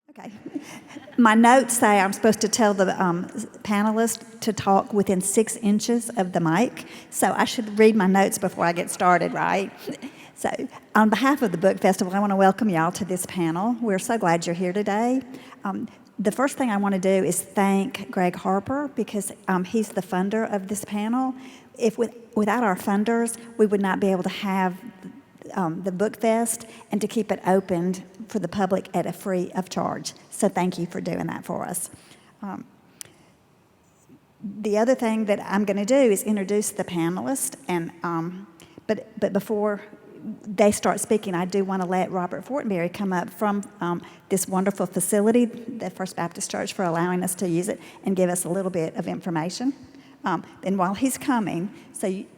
Okay. My notes say I'm supposed to tell the panelists to talk within 6 inches of the mic, so I should read my notes before I get started, right? So, on behalf of the Book Festival, I want to welcome y'all to this panel. We're so glad you're here today. The first thing I want to do is thank Greg Harper because he's the funder of this panel. Without our funders, we would not be able to have the Book Fest and to keep it opened for the public at a free of charge. So thank you for doing that for us. The other thing that I'm going to do is introduce the panelists, and but before they start speaking, I do want to let Robert Fortenberry come up from this wonderful facility, the First Baptist Church, for allowing us to use it and give us a little bit of information. And while he's coming,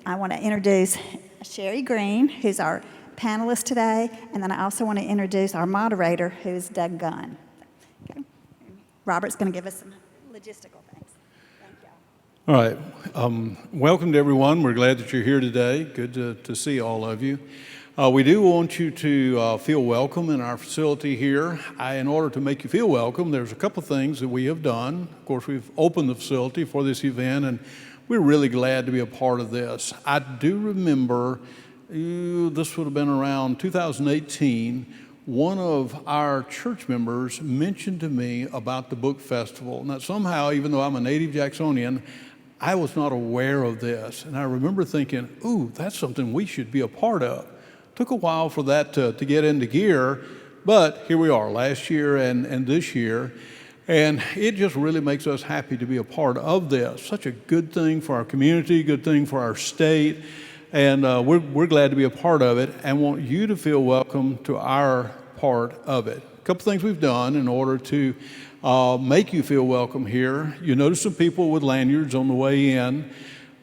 I want to introduce Sherye Green, who's our panelist today, and then I also want to introduce our moderator, who's Doug Gunn. Okay. Robert's going to give us some logistical things. Thank y'all. All right. Welcome to everyone. We're glad that you're here today. Good to see all of you. We do want you to feel welcome in our facility here. In order to make you feel welcome, there's a couple things that we have done. Of course, we've opened the facility for this event, and we're really glad to be a part of this. I do remember, this would have been around 2018, one of our church members mentioned to me about the book festival. Now, somehow, even though I'm a native Jacksonian, I was not aware of this. And I remember thinking, ooh, that's something we should be a part of. Took a while for that to get into gear, but here we are, last year and this year. And it just really makes us happy to be a part of this. Such a good thing for our community, good thing for our state. And we're glad to be a part of it and want you to feel welcome to our part of it. A couple things we've done in order to make you feel welcome here. You notice some people with lanyards on the way in.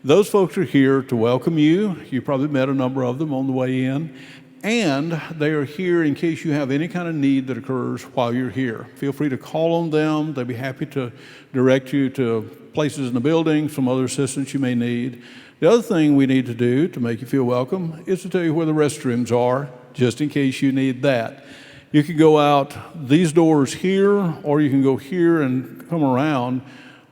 Those folks are here to welcome you. You probably met a number of them on the way in. And they are here in case you have any kind of need that occurs while you're here. Feel free to call on them. They'd be happy to direct you to places in the building, some other assistance you may need. The other thing we need to do to make you feel welcome is to tell you where the restrooms are, just in case you need that. You can go out these doors here, or you can go here and come around.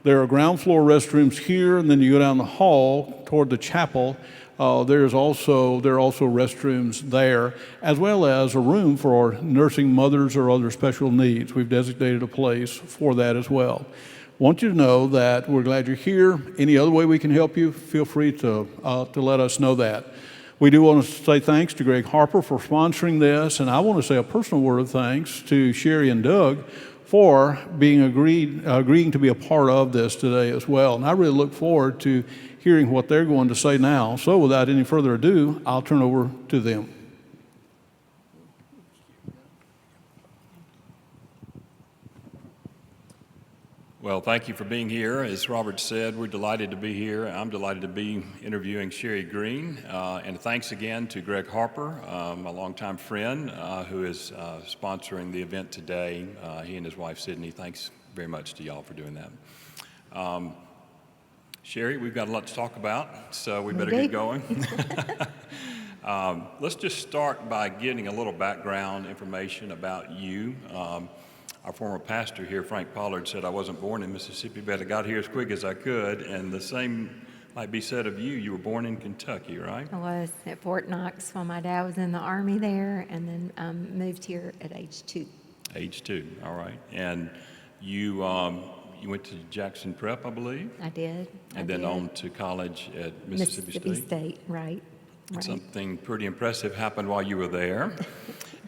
There are ground floor restrooms here, and then you go down the hall toward the chapel. There are also restrooms there, as well as a room for nursing mothers or other special needs. We've designated a place for that as well. Want you to know that we're glad you're here. Any other way we can help you, feel free to let us know that. We do want to say thanks to Greg Harper for sponsoring this, and I want to say a personal word of thanks to Sherye and Doug for being agreeing to be a part of this today as well. And I really look forward to hearing what they're going to say now. So without any further ado, I'll turn over to them. Well, thank you for being here. As Robert said, we're delighted to be here. I'm delighted to be interviewing Sherye Green. And thanks again to Greg Harper, my longtime friend, who is sponsoring the event today. He and his wife, Sydney. Thanks very much to y'all for doing that. Sherye, we've got a lot to talk about, so we better get going. Let's just start by getting a little background information about you. Our former pastor here, Frank Pollard, said I wasn't born in Mississippi, but I got here as quick as I could, and the same might be said of you. You were born in Kentucky, right? I was at Fort Knox while my dad was in the Army there, and then moved here at age 2. Age 2, all right. And you went to Jackson Prep, I believe? I did. And then on to college at Mississippi State, right. And something pretty impressive happened while you were there.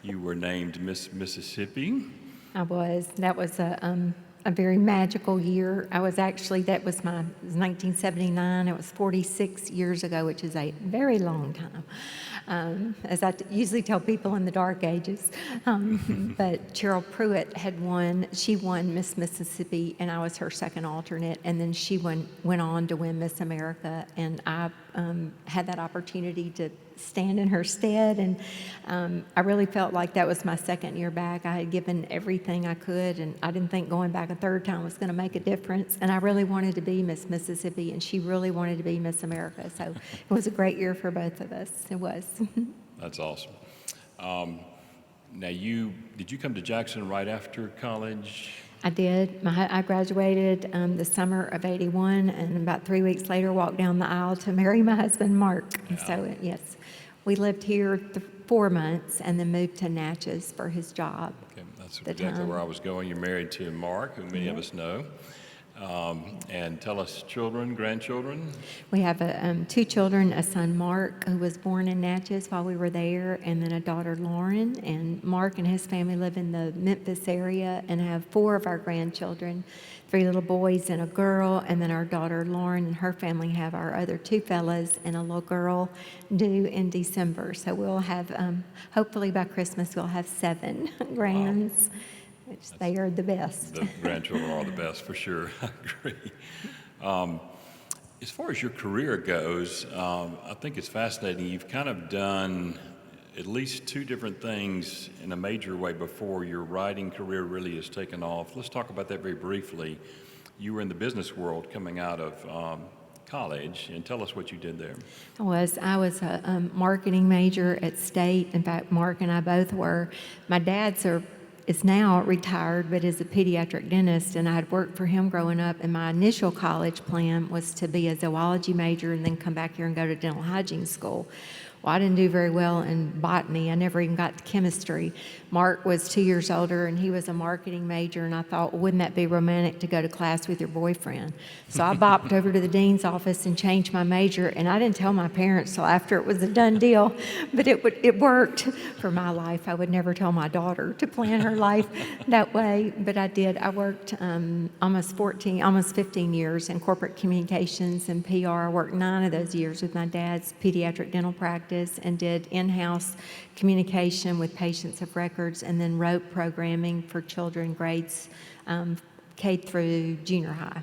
You were named Miss Mississippi. I was. That was a very magical year. That was 1979. It was 46 years ago, which is a very long time, as I usually tell people in the dark ages. But Cheryl Pruitt had won. She won Miss Mississippi, and I was her second alternate. And then she went on to win Miss America, and I had that opportunity to stand in her stead, and I really felt like that was my second year back. I had given everything I could, and I didn't think going back a third time was going to make a difference, and I really wanted to be Miss Mississippi, and she really wanted to be Miss America, so it was a great year for both of us. It was. That's awesome. Now, did you come to Jackson right after college? I did. I graduated the summer of '81, and about 3 weeks later walked down the aisle to marry my husband, Mark. And so, yes, we lived here 4 months and then moved to Natchez for his job. Okay, that's The exactly time. where I was going. You're married to Mark, who many of us know. And tell us, children, grandchildren? We have 2 children, a son, Mark, who was born in Natchez while we were there, and then a daughter, Lauren. And Mark and his family live in the Memphis area and have 4 of our grandchildren, 3 little boys and a girl, and then our daughter, Lauren, and her family have our other 2 fellas and a little girl due in December. So we'll have, hopefully by Christmas, we'll have 7 grands. Which they are the best. The grandchildren are the best, for sure. I agree. As far as your career goes, I think it's fascinating. You've kind of done at least 2 different things in a major way before your writing career really has taken off. Let's talk about that very briefly. You were in the business world coming out of college, and tell us what you did there. I was a marketing major at State. In fact, Mark and I both were. My dad's is now retired, but is a pediatric dentist, and I had worked for him growing up, and my initial college plan was to be a zoology major and then come back here and go to dental hygiene school. Well, I didn't do very well in botany. I never even got to chemistry. Mark was 2 years older, and he was a marketing major, and I thought, well, wouldn't that be romantic to go to class with your boyfriend? So I bopped over to the dean's office and changed my major, and I didn't tell my parents till after it was a done deal, but it worked for my life. I would never tell my daughter to plan her life that way, but I did. I worked almost 15 years in corporate communications and PR. I worked 9 of those years with my dad's pediatric dental practice and did in-house communication with patients of records, and then wrote programming for children grades K through junior high.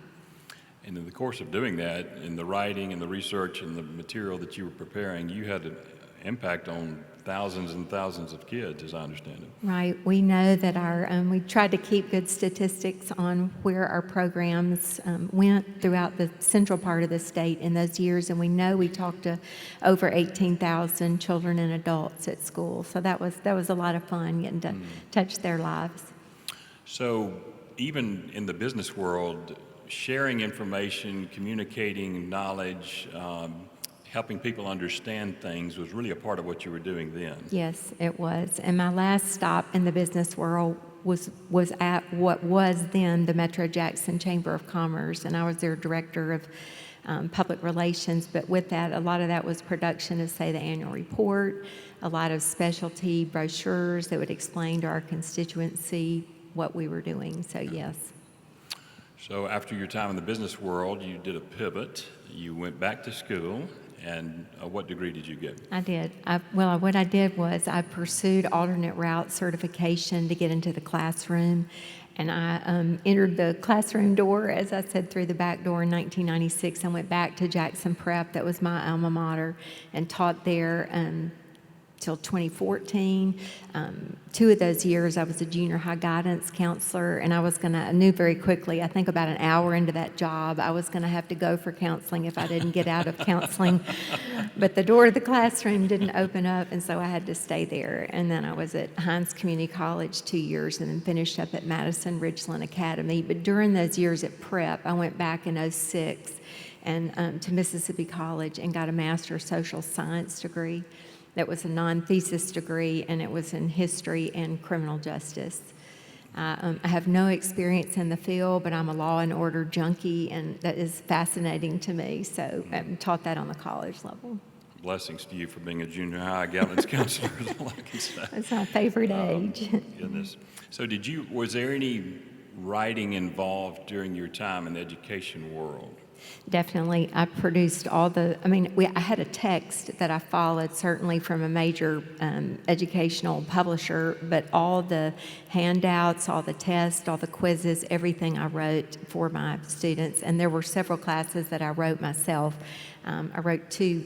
And in the course of doing that, in the writing and the research and the material that you were preparing, you had an impact on thousands and thousands of kids, as I understand it. Right. We know that we tried to keep good statistics on where our programs went throughout the central part of the state in those years, and we know we talked to over 18,000 children and adults at school. So that was a lot of fun getting to touch their lives. So even in the business world, sharing information, communicating knowledge, helping people understand things was really a part of what you were doing then. Yes, it was. And my last stop in the business world was at what was then the Metro Jackson Chamber of Commerce, and I was their director of public relations. But with that, a lot of that was production of, say, the annual report, a lot of specialty brochures that would explain to our constituency what we were doing. So yes. So after your time in the business world, you did a pivot. You went back to school. And what degree did you get? I did. What I did was I pursued alternate route certification to get into the classroom. And I entered the classroom door, as I said, through the back door in 1996 and went back to Jackson Prep. That was my alma mater, and taught there till 2014. 2 of those years I was a junior high guidance counselor, and I knew very quickly, I think about an hour into that job, I was going to have to go for counseling if I didn't get out of counseling. But the door to the classroom didn't open up, and so I had to stay there. And then I was at Hines Community College 2 years and then finished up at Madison Ridgeland Academy. But during those years at Prep, I went back in '06 and to Mississippi College and got a Master of Social Science degree. That was a non-thesis degree, and it was in history and criminal justice. I have no experience in the field, but I'm a law and order junkie, and that is fascinating to me. So I taught that on the college level. Blessings to you for being a junior high guidance counselor, is all I can say. That's my favorite age. Goodness. So was there any writing involved during your time in the education world? Definitely. I produced I had a text that I followed, certainly from a major educational publisher, but all the handouts, all the tests, all the quizzes, everything I wrote for my students. And there were several classes that I wrote myself. I wrote 2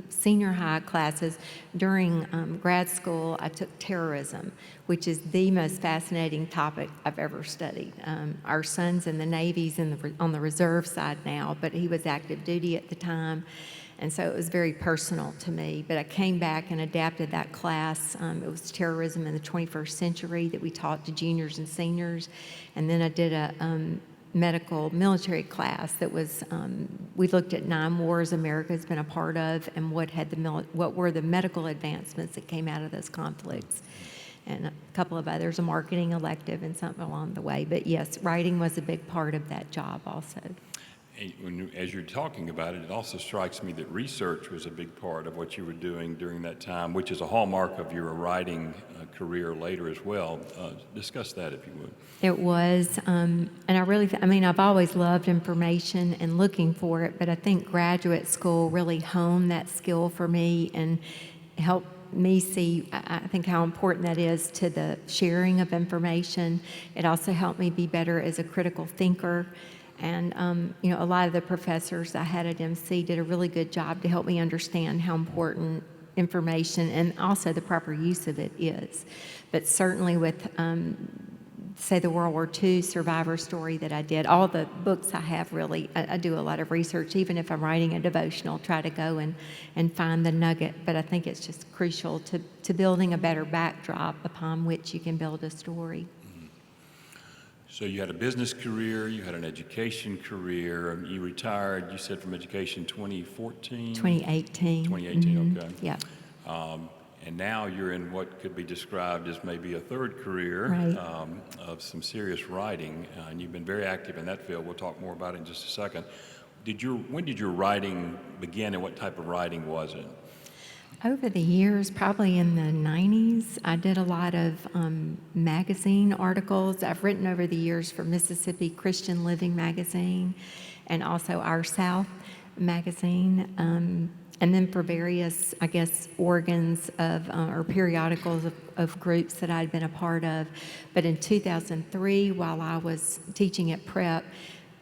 senior high classes. During grad school, I took terrorism, which is the most fascinating topic I've ever studied. Our son's in the Navy's on the reserve side now, but he was active duty at the time. And so it was very personal to me. But I came back and adapted that class. It was terrorism in the 21st century that we taught to juniors and seniors. And then I did a medical military class that was, we looked at 9 wars America's been a part of and what were the medical advancements that came out of those conflicts. And a couple of others, a marketing elective and something along the way. But yes, writing was a big part of that job also. As you're talking about it, it also strikes me that research was a big part of what you were doing during that time, which is a hallmark of your writing career later as well. Discuss that, if you would. It was, and I've always loved information and looking for it, but I think graduate school really honed that skill for me and helped me see, I think, how important that is to the sharing of information. It also helped me be better as a critical thinker. And, a lot of the professors I had at MC did a really good job to help me understand how important information and also the proper use of it is. But certainly with, say, the World War II survivor story that I did, all the books I have really, I do a lot of research. Even if I'm writing a devotional, try to go and find the nugget. But I think it's just crucial to building a better backdrop upon which you can build a story. So you had a business career, you had an education career, you retired, you said, from education 2014? 2018. 2018, okay. Yeah. And now you're in what could be described as maybe a third career Right. of some serious writing, and you've been very active in that field. We'll talk more about it in just a second. When did your writing begin, and what type of writing was it? Over the years, probably in the 90s, I did a lot of magazine articles. I've written over the years for Mississippi Christian Living magazine and also Our South magazine, and then for various, I guess, organs of or periodicals of groups that I'd been a part of. But in 2003, while I was teaching at Prep,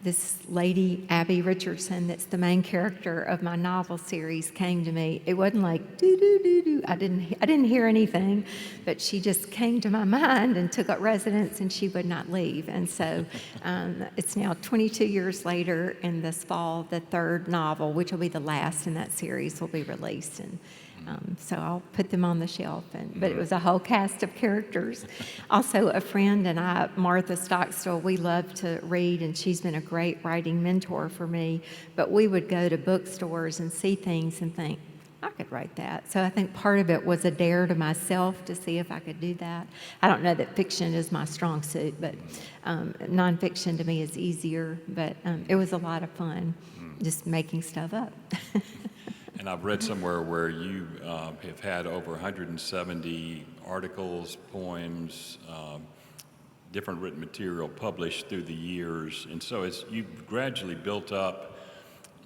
this lady, Abby Richardson, that's the main character of my novel series, came to me. It wasn't like do. I didn't hear anything, but she just came to my mind and took up residence, and she would not leave. And so it's now 22 years later. In this fall, the third novel, which will be the last in that series, will be released. And so I'll put them on the shelf. But it was a whole cast of characters. Also, a friend and I, Martha Stockstill, we love to read, and she's been a great writing mentor for me. But we would go to bookstores and see things and think, I could write that. So I think part of it was a dare to myself to see if I could do that. I don't know that fiction is my strong suit, but nonfiction to me is easier. But it was a lot of fun just making stuff up. And I've read somewhere where you have had over 170 articles, poems, different written material published through the years. And so you've gradually built up,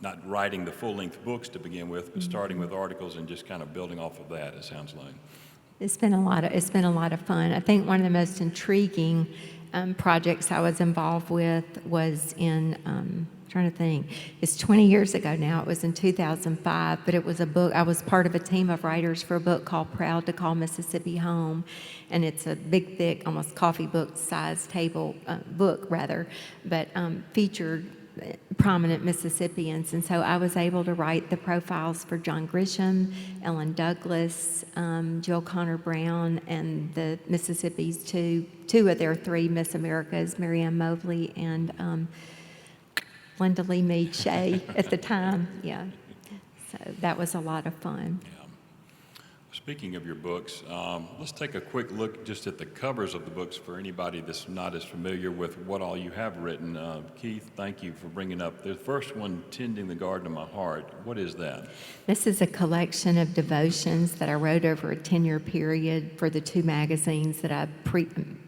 not writing the full-length books to begin with, but starting with articles and just kind of building off of that, it sounds like. It's been a lot of fun. I think one of the most intriguing projects I was involved with was in trying to think. It's 20 years ago now. It was in 2005, but it was a book. I was part of a team of writers for a book called Proud to Call Mississippi Home, and it's a big, thick, almost coffee book size book rather, but featured prominent Mississippians. And so I was able to write the profiles for John Grisham, Ellen Douglas, Jill Connor Brown, and the Mississippi's two of their 3 Miss Americas, Marianne Mobley and Linda Lee Mead Shea at the time. Yeah. So that was a lot of fun. Yeah. Speaking of your books, let's take a quick look just at the covers of the books for anybody that's not as familiar with what all you have written. Keith, thank you for bringing up the first one, Tending the Garden of My Heart. What is that? This is a collection of devotions that I wrote over a 10-year period for the 2 magazines that I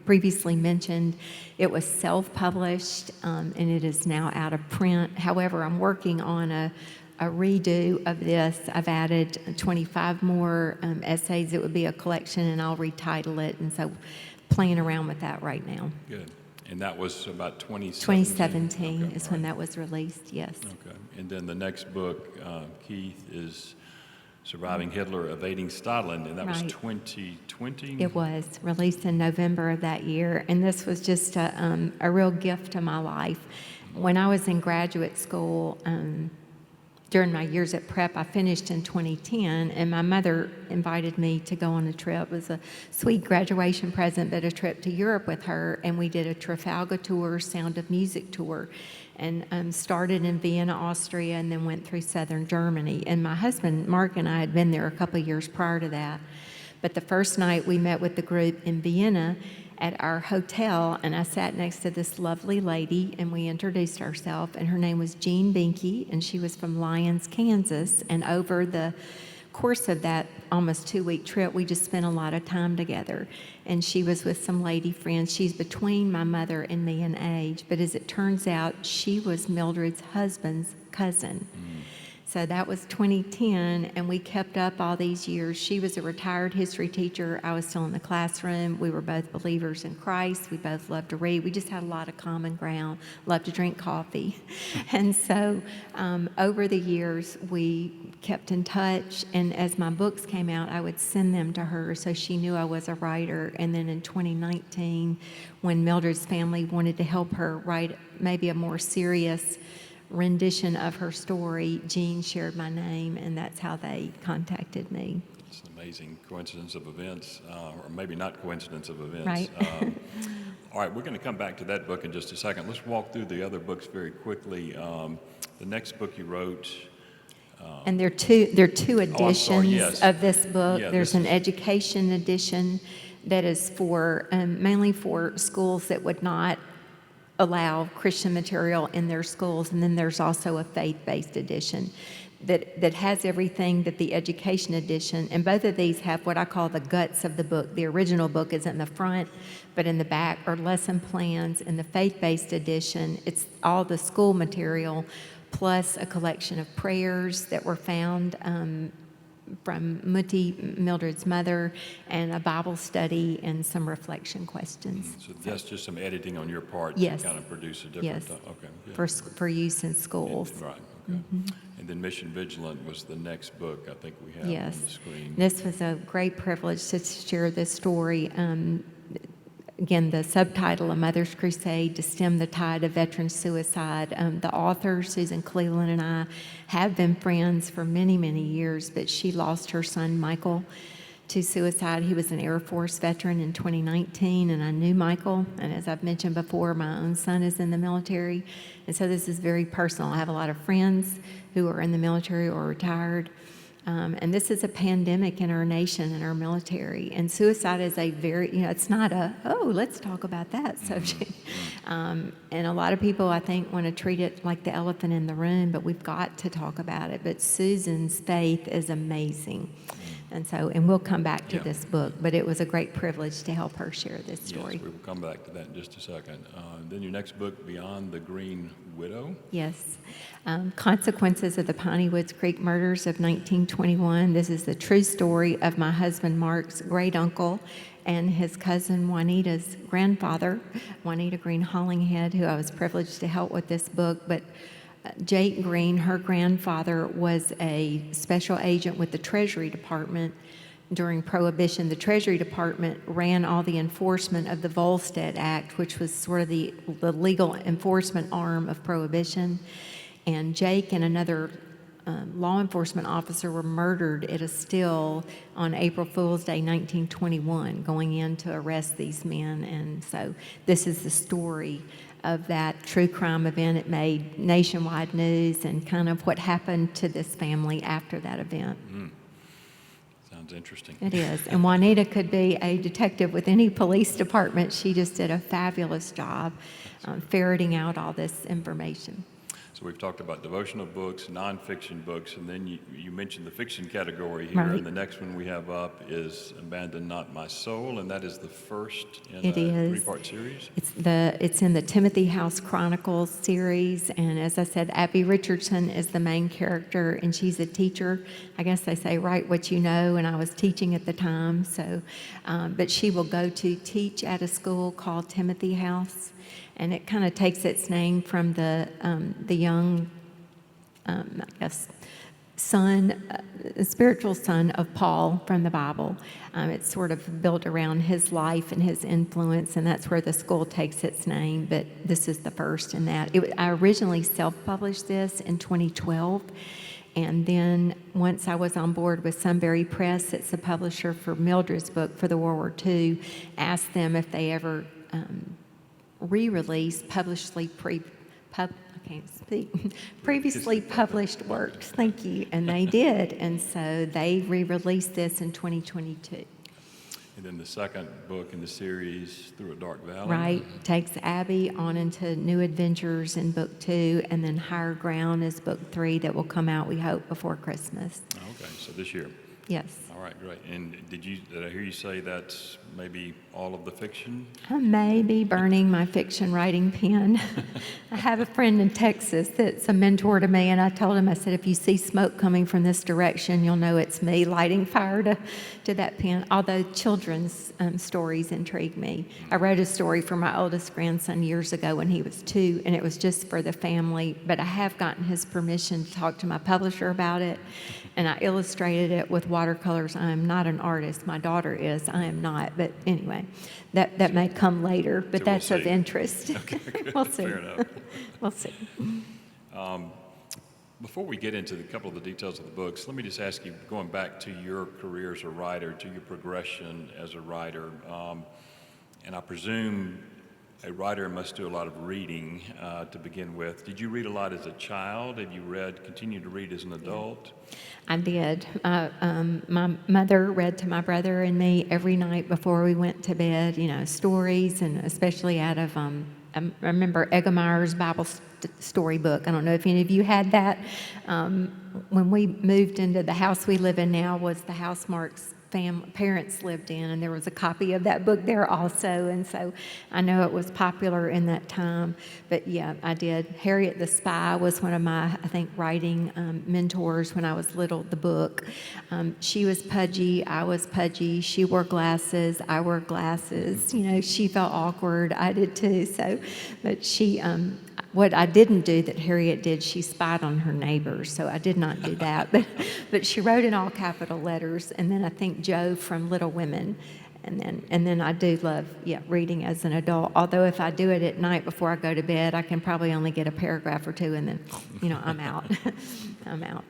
previously mentioned. It was self-published, and it is now out of print. However, I'm working on a redo of this. I've added 25 more essays. It would be a collection, and I'll retitle it, and so playing around with that right now. Good. And that was about 2017 okay, is when that was released, yes. Okay. And then the next book, Keith, is Surviving Hitler, Evading Stalin, and that was 2020? It was released in November of that year, and this was just a real gift to my life. When I was in graduate school, during my years at prep, I finished in 2010, and my mother invited me to go on a trip. It was a sweet graduation present, but a trip to Europe with her, and we did a Trafalgar tour, Sound of Music tour, and started in Vienna, Austria, and then went through southern Germany. And my husband, Mark, and I had been there a couple of years prior to that. But the first night we met with the group in Vienna at our hotel, and I sat next to this lovely lady, and we introduced ourselves, and her name was Jean Binky, and she was from Lyons, Kansas. And over the course of that almost 2-week trip, we just spent a lot of time together. And she was with some lady friends. She's between my mother and me in age, but as it turns out, she was Mildred's husband's cousin. So that was 2010, and we kept up all these years. She was a retired history teacher. I was still in the classroom. We were both believers in Christ. We both loved to read. We just had a lot of common ground, loved to drink coffee. And so over the years, we kept in touch, and as my books came out, I would send them to her so she knew I was a writer. And then in 2019, when Mildred's family wanted to help her write maybe a more serious rendition of her story, Jean shared my name, and that's how they contacted me. It's an amazing coincidence of events, or maybe not coincidence of events. Right. All right, we're going to come back to that book in just a second. Let's walk through the other books very quickly. The next book you wrote. And there are two editions yes. of this book. Yeah, There's an education edition that is for mainly for schools that would not allow Christian material in their schools, and then there's also a faith-based edition that has everything that the education edition, and both of these have what I call the guts of the book. The original book is in the front, but in the back are lesson plans. In the faith-based edition, it's all the school material plus a collection of prayers that were found from Mutti, Mildred's mother, and a Bible study and some reflection questions. So that's just some editing on your part Yes. to kind of produce a different. Yes. Okay. Yeah. For use in schools. Right. Okay. And then Mission Vigilant was the next book I think we have Yes. on the screen. This was a great privilege to share this story. Again, the subtitle, A Mother's Crusade to Stem the Tide of Veteran Suicide. The author, Susan Cleveland, and I have been friends for many, many years, but she lost her son, Michael, to suicide. He was an Air Force veteran in 2019, and I knew Michael. And as I've mentioned before, my own son is in the military. And so this is very personal. I have a lot of friends who are in the military or retired. And this is a pandemic in our nation and our military. And suicide is a very, it's not a, let's talk about that subject. And a lot of people, I think, want to treat it like the elephant in the room, but we've got to talk about it. But Susan's faith is amazing. And we'll come back to this book, but it was a great privilege to help her share this story. Yes, we will come back to that in just a second. Then your next book, Beyond the Green Widow. Yes. Consequences of the Piney Woods Creek Murders of 1921. This is the true story of my husband Mark's great uncle and his cousin Juanita's grandfather, Juanita Green Hollinghead, who I was privileged to help with this book. But Jake Green, her grandfather, was a special agent with the Treasury Department during Prohibition. The Treasury Department ran all the enforcement of the Volstead Act, which was sort of the legal enforcement arm of Prohibition. And Jake and another law enforcement officer were murdered at a still on April Fool's Day 1921, going in to arrest these men. And so this is the story of that true crime event. It made nationwide news and kind of what happened to this family after that event. Sounds interesting. It is. And Juanita could be a detective with any police department. She just did a fabulous job ferreting out all this information. So we've talked about devotional books, nonfiction books, and then you mentioned the fiction category here. Right. And the next one we have up is Abandon Not My Soul, and that is the first in It a is. three-part series. It's in the Timothy House Chronicles series, and as I said, Abby Richardson is the main character, and she's a teacher. I guess they say write what you know, and I was teaching at the time. So, but she will go to teach at a school called Timothy House. And it kind of takes its name from the young, I guess, son, spiritual son of Paul from the Bible. It's sort of built around his life and his influence, and that's where the school takes its name. But this is the first in that. I originally self-published this in 2012, And then once I was on board with Sunbury Press, that's the publisher for Mildred's book for the World War II, asked them if they ever re-release previously published works. Thank you. And they did. And so they re-released this in 2022. And then the second book in the series, Through a Dark Valley. Right. Takes Abby on into new adventures in book 2, and then Higher Ground is book 3 that will come out, we hope, before Christmas. Okay, so this year. Yes. All right, great. And did I hear you say that's maybe all of the fiction? I may be burning my fiction writing pen. I have a friend in Texas that's a mentor to me, and I told him, I said, if you see smoke coming from this direction, you'll know it's me lighting fire to that pen. Although children's stories intrigue me. I wrote a story for my oldest grandson years ago when he was 2, and it was just for the family, but I have gotten his permission to talk to my publisher about it, and I illustrated it with watercolors. I am not an artist. My daughter is. I am not. But anyway, that may come later, but So that's we'll of see. interest. Okay, good. We'll see. Fair enough. We'll see. Before we get into a couple of the details of the books, let me just ask you, going back to your career as a writer, to your progression as a writer, and I presume a writer must do a lot of reading to begin with. Did you read a lot as a child? Have you continued to read as an adult? I did. My mother read to my brother and me every night before we went to bed, stories, and especially out of, I remember Eggemeyer's Bible storybook. I don't know if any of you had that. When we moved into the house we live in now was the house Mark's parents lived in, and there was a copy of that book there also, and so I know it was popular in that time. But yeah, I did. Harriet the Spy was one of my, I think, writing mentors when I was little, the book. She was pudgy, I was pudgy. She wore glasses, I wore glasses. She felt awkward, I did too. So, but she, what I didn't do that Harriet did, she spied on her neighbors, so I did not do that. But she wrote in all capital letters, and then I think Joe from Little Women, and then I do love reading as an adult. Although if I do it at night before I go to bed, I can probably only get a paragraph or two, and then I'm out. I'm out.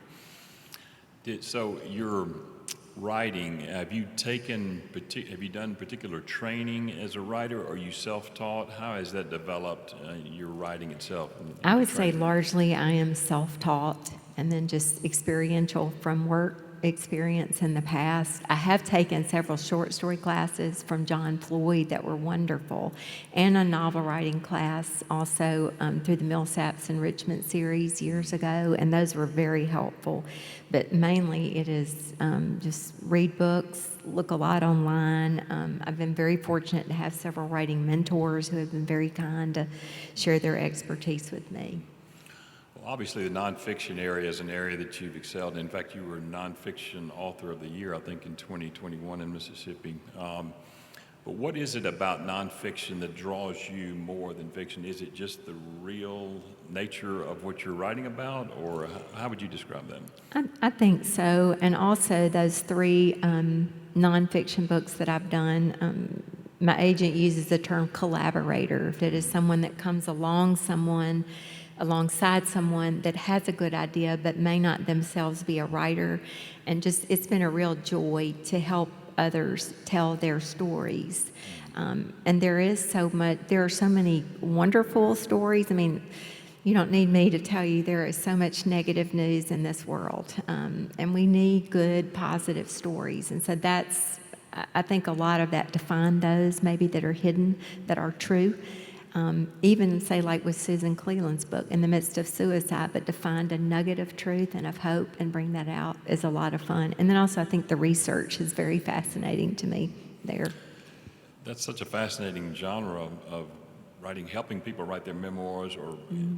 So your writing, have you done particular training as a writer, or are you self-taught? How has that developed your writing itself? I would say largely I am self-taught, and then just experiential from work experience in the past. I have taken several short story classes from John Floyd that were wonderful, and a novel writing class also through the Millsaps Enrichment series years ago, and those were very helpful. But mainly it is just read books, look a lot online. I've been very fortunate to have several writing mentors who have been very kind to share their expertise with me. Obviously, the nonfiction area is an area that you've excelled in. In fact, you were Nonfiction Author of the Year, I think, in 2021 in Mississippi. But what is it about nonfiction that draws you more than fiction? Is it just the real nature of what you're writing about, or how would you describe that? I think so. And also those 3 nonfiction books that I've done, my agent uses the term collaborator. That is someone that comes alongside someone that has a good idea but may not themselves be a writer, and just it's been a real joy to help others tell their stories. And there are so many wonderful stories. I mean, you don't need me to tell you there is so much negative news in this world, and we need good, positive stories. And so I think a lot of that, to find those maybe that are hidden, that are true. Even say like with Susan Cleland's book, In the Midst of Suicide, but to find a nugget of truth and of hope and bring that out is a lot of fun. And then also I think the research is very fascinating to me there. That's such a fascinating genre of writing, helping people write their memoirs, or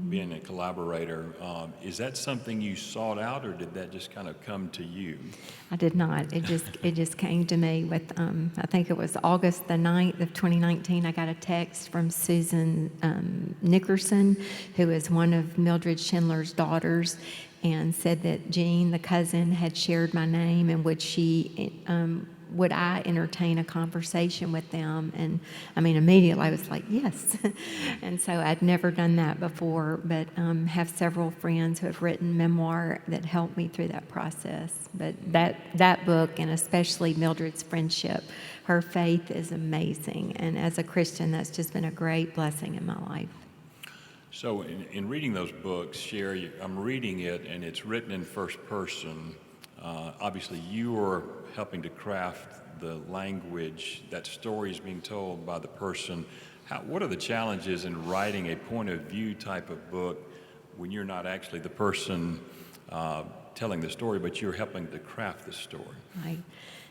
being a collaborator. Is that something you sought out, or did that just kind of come to you? I did not. It just came to me with, I think it was August the 9th of 2019, I got a text from Susan Nickerson, who is one of Mildred Schindler's daughters. and said that Jean, the cousin, had shared my name, and would I entertain a conversation with them? And I mean, immediately I was like, yes. And so I'd never done that before, but have several friends who have written memoir that helped me through that process. But that book, and especially Mildred's friendship, her faith is amazing. And as a Christian, that's just been a great blessing in my life. So in reading those books, Sherye, I'm reading it, and it's written in first person. Obviously, you are helping to craft the language. That story is being told by the person. What are the challenges in writing a point of view type of book when you're not actually the person telling the story, but you're helping to craft the story? I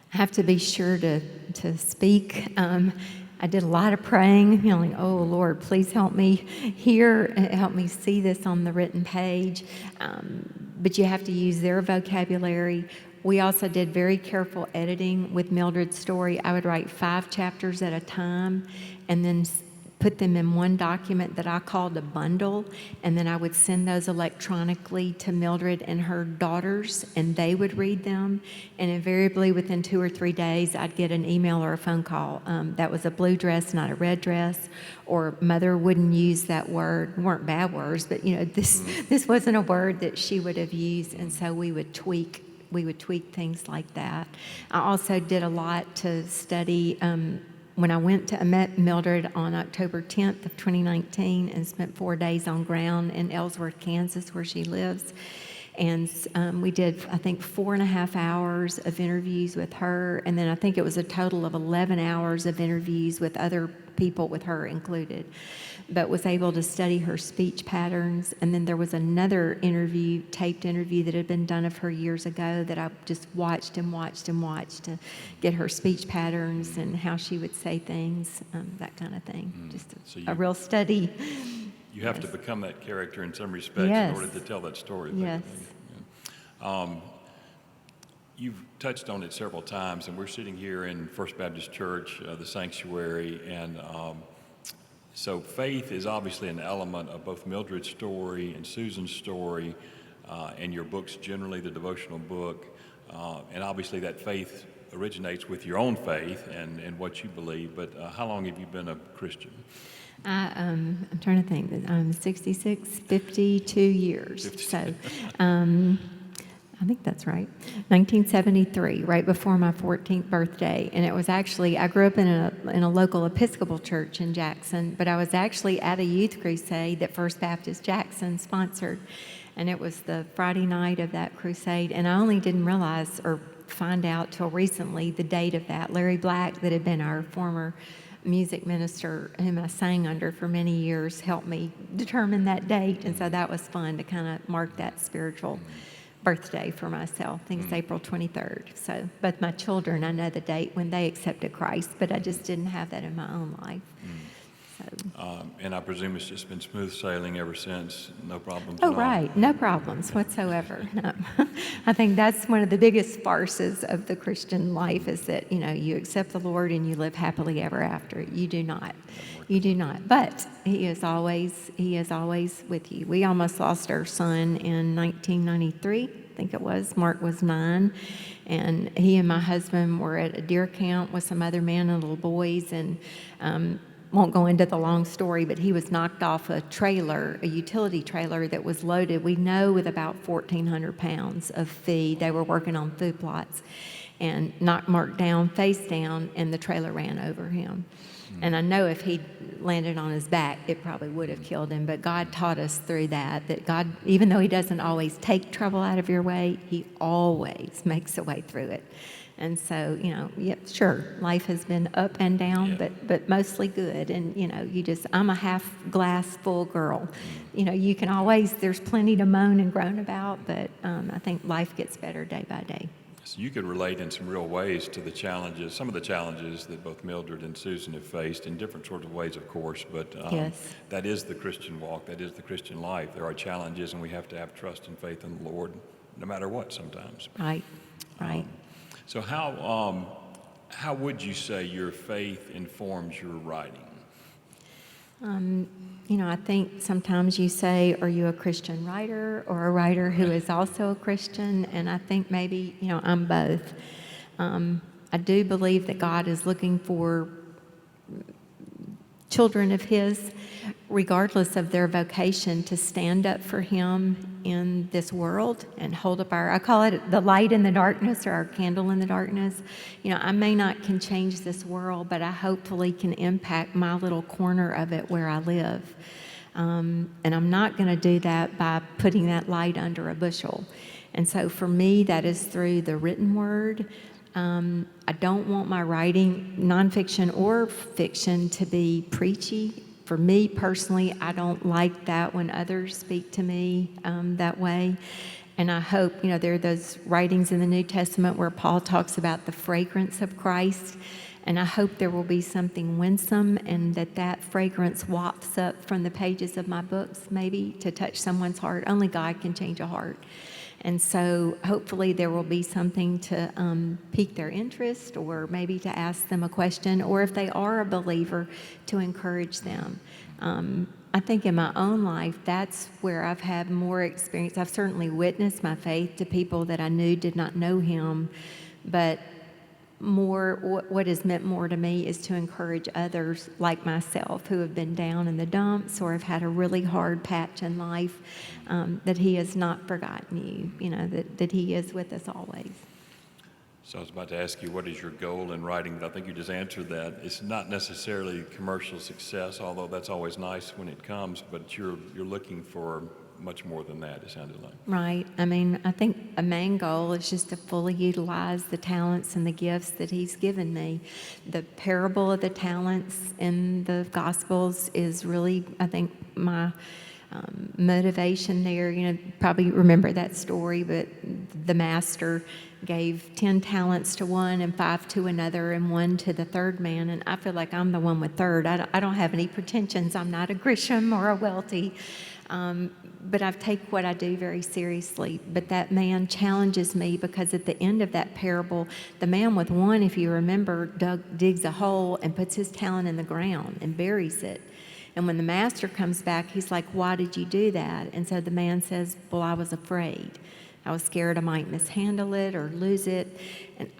have to be sure to speak. I did a lot of praying, like, oh, Lord, please help me hear, help me see this on the written page. But you have to use their vocabulary. We also did very careful editing with Mildred's story. I would write 5 chapters at a time and then put them in one document that I called a bundle, and then I would send those electronically to Mildred and her daughters, and they would read them. And invariably within 2 or 3 days, I'd get an email or a phone call. That was a blue dress, not a red dress, or Mother wouldn't use that word. They weren't bad words, but this wasn't a word that she would have used, and so we would tweak things like that. I also did a lot to study. When I met Mildred on October 10th of 2019 and spent 4 days on ground in Ellsworth, Kansas, where she lives. And we did, I think, 4.5 hours of interviews with her. And then I think it was a total of 11 hours of interviews with other people, with her included, but was able to study her speech patterns. And then there was another taped interview that had been done of her years ago that I just watched and watched and watched to get her speech patterns and how she would say things, that kind of thing. Just a real study. You have to become that character in some respects in order to tell that story. Yes. You've touched on it several times, and we're sitting here in First Baptist Church, the sanctuary, and so faith is obviously an element of both Mildred's story and Susan's story, and your books generally, the devotional book, and obviously that faith originates with your own faith and what you believe. But how long have you been a Christian? I'm trying to think. I'm 66, 52 years. 50. So I think that's right. 1973, right before my 14th birthday. And it was actually, I grew up in a local Episcopal church in Jackson, but I was actually at a youth crusade that First Baptist Jackson sponsored. And it was the Friday night of that crusade. And I only didn't realize or find out till recently the date of that. Larry Black, that had been our former music minister whom I sang under for many years, helped me determine that date. And so that was fun to kind of mark that spiritual birthday for myself. I think it's April 23rd. So both my children, I know the date when they accepted Christ, but I just didn't have that in my own life. So. And I presume it's just been smooth sailing ever since, no problems Oh, at all. right, no problems whatsoever. No. I think that's one of the biggest farces of the Christian life is that, you accept the Lord and you live happily ever after. You do not. You do not. But He is always with you. We almost lost our son in 1993, I think it was. Mark was 9. And he and my husband were at a deer camp with some other men and little boys, and won't go into the long story, but he was knocked off a trailer, a utility trailer that was loaded, we know, with about 1,400 pounds of feed. They were working on food plots, and knocked Mark down, face down, and the trailer ran over him. And I know if he'd landed on his back, it probably would have killed him. But God taught us through that God, even though He doesn't always take trouble out of your way, He always makes a way through it. And so, sure, life has been up and down, but mostly good. And, I'm a half glass full girl. You can always, there's plenty to moan and groan about, but I think life gets better day by day. So you could relate in some real ways to some of the challenges that both Mildred and Susan have faced in different sorts of ways, of course, but Yes. That is the Christian walk, that is the Christian life. There are challenges, and we have to have trust and faith in the Lord, no matter what sometimes. Right. So how would you say your faith informs your writing? I think sometimes you say, are you a Christian writer or a writer who is also a Christian? And I think maybe, I'm both. I do believe that God is looking for children of His, regardless of their vocation, to stand up for Him in this world and hold up I call it the light in the darkness, or our candle in the darkness. I may not can change this world, but I hopefully can impact my little corner of it where I live. And I'm not going to do that by putting that light under a bushel. And so for me, that is through the written word. I don't want my writing, nonfiction or fiction, to be preachy. For me personally, I don't like that when others speak to me that way. And I hope, there are those writings in the New Testament where Paul talks about the fragrance of Christ. And I hope there will be something winsome, and that fragrance wafts up from the pages of my books, maybe to touch someone's heart. Only God can change a heart. And so hopefully there will be something to pique their interest, or maybe to ask them a question, or if they are a believer, to encourage them. I think in my own life, that's where I've had more experience. I've certainly witnessed my faith to people that I knew did not know Him, but what has meant more to me is to encourage others like myself who have been down in the dumps or have had a really hard patch in life, that He has not forgotten you, that He is with us always. So I was about to ask you, what is your goal in writing? But I think you just answered that. It's not necessarily commercial success, although that's always nice when it comes, but you're looking for much more than that, it sounded like. Right. I think a main goal is just to fully utilize the talents and the gifts that He's given me. The parable of the talents in the Gospels is really, I think, my motivation there. Probably remember that story, but the master gave 10 talents to one and 5 to another and 1 to the third man. And I feel like I'm the one with third. I don't have any pretensions. I'm not a Grisham or a Welty. But I take what I do very seriously. But that man challenges me, because at the end of that parable, the man with 1, if you remember, digs a hole and puts his talent in the ground and buries it. And when the master comes back, he's like, why did you do that? And so the man says, well, I was afraid. I was scared I might mishandle it or lose it. And